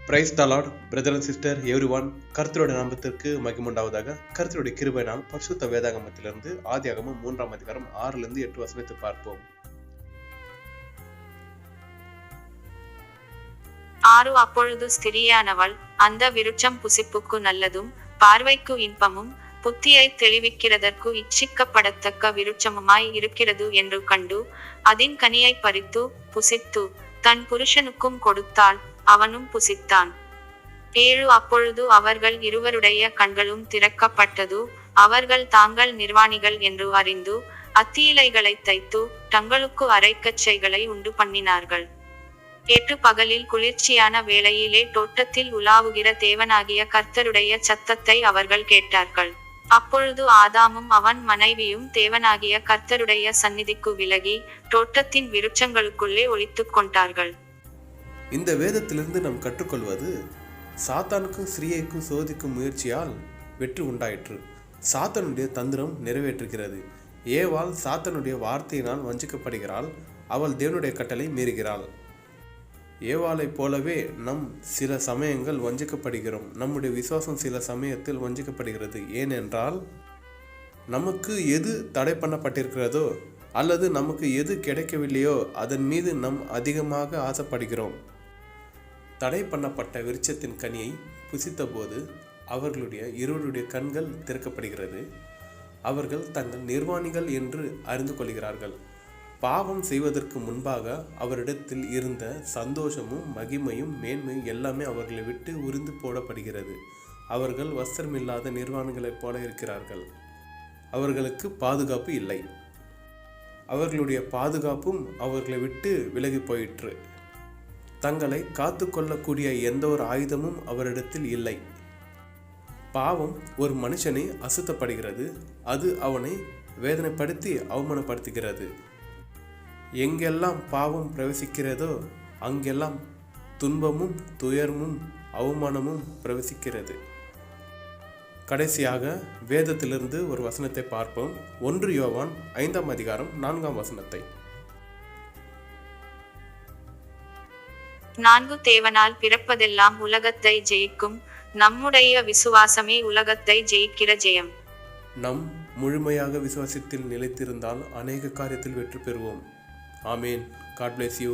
Praise the Lord brother and sister everyone. கர்த்தருடைய நாமத்திற்கு மகிமுண்டாவதாக. கர்த்தருடைய கிருபையினால் பரிசுத்த வேதாகமத்திலிருந்து ஆதியாகமம் 3ஆம் அதிகாரம் 6 8 வசனத்தை பார்ப்போம். 6 அப்பொழுது ஸ்திரியானவள், அந்த விருட்சம் புசிப்புக்கு நல்லதும் பார்வைக்கு இன்பமும் புத்தியை தெளிவிக்கிறதற்கு இச்சிக்கப்படத்தக்க விருட்சமுமாய் இருக்கிறது என்று கண்டு அதின் கனியை பறித்து புசித்து தன் புருஷனுக்கும் கொடுத்தாள், அவனும் புசித்தான். 7 அப்பொழுது அவர்கள் இருவருடைய கண்களும் திறக்கப்பட்டது, அவர்கள் தாங்கள் நிர்வாணிகள் என்று அறிந்து அத்தியிலைகளை தைத்து தங்களுக்கு அரைக்கச்சைகளை உண்டு பண்ணினார்கள். 8 பகலில் குளிர்ச்சியான வேளையிலே தோட்டத்தில் உலாவுகிற தேவனாகிய கர்த்தருடைய சத்தத்தை அவர்கள் கேட்டார்கள். அப்பொழுது ஆதாமும் அவன் மனைவியும் தேவனாகிய கர்த்தருடைய சந்நிதிக்கு விலகி தோட்டத்தின் விருட்சங்களுக்குள்ளே ஒளித்துக் கொண்டார்கள். இந்த வேதத்திலிருந்து நாம் கற்றுக்கொள்வது, சாத்தானுக்கும் ஸ்திரீயைக்கும் சோதிக்கும் முயற்சியால் வெற்றி உண்டாயிற்று. சாத்தானுடைய தந்திரம் நிறைவேற்றுகிறது. ஏவாள் சாத்தானுடைய வார்த்தையினால் வஞ்சிக்கப்படுகிறாள். அவள் தேவனுடைய கட்டளை மீறுகிறாள். ஏவாளை போலவே நம் சில சமயங்கள் வஞ்சிக்கப்படுகிறோம். நம்முடைய விசுவாசம் சில சமயத்தில் வஞ்சிக்கப்படுகிறது. ஏனென்றால் நமக்கு எது தடை பண்ணப்பட்டிருக்கிறதோ அல்லது நமக்கு எது கிடைக்கவில்லையோ அதன் மீது நம் அதிகமாக ஆசைப்படுகிறோம். தடை பண்ணப்பட்ட விருட்சத்தின் கனியை புசித்த போது அவர்களுடைய இருவருடைய கண்கள் திறக்கப்படுகிறது. அவர்கள் தங்கள் நிர்வாணிகள் என்று அறிந்து கொள்கிறார்கள். பாவம் செய்வதற்கு முன்பாக அவரிடத்தில் இருந்த சந்தோஷமும் மகிமையும் மேன்மையும் எல்லாமே அவர்களை விட்டு உரிந்து போடப்படுகிறது. அவர்கள் வஸ்திரமில்லாத நிர்வாணிகளைப் போல இருக்கிறார்கள். அவர்களுக்கு பாதுகாப்பு இல்லை. அவர்களுடைய பாதுகாப்பும் அவர்களை விட்டு விலகி போயிற்று. தங்களை காத்து கொள்ளக்கூடிய எந்த ஒரு ஆயுதமும் அவரிடத்தில் இல்லை. பாவம் ஒரு மனுஷனை அசுத்தப்படுகிறது. அது அவனை வேதனைப்படுத்தி அவமானப்படுத்துகிறது. எங்கெல்லாம் பாவம் பிரவேசிக்கிறதோ அங்கெல்லாம் துன்பமும் துயரமும் அவமானமும் பிரவேசிக்கிறது. கடைசியாக வேதத்திலிருந்து ஒரு வசனத்தை பார்ப்போம். 1 யோவான் 5ஆம் அதிகாரம் 4ஆம் வசனத்தை. 4 தேவனால் பிறப்பதெல்லாம் உலகத்தை ஜெயிக்கும், நம்முடைய விசுவாசமே உலகத்தை ஜெயிக்கிற ஜெயம். நம் முழுமையாக விசுவாசத்தில் நிலைத்திருந்தால் அநேக காரியத்தில் வெற்றி பெறுவோம். ஆமேன். God bless you.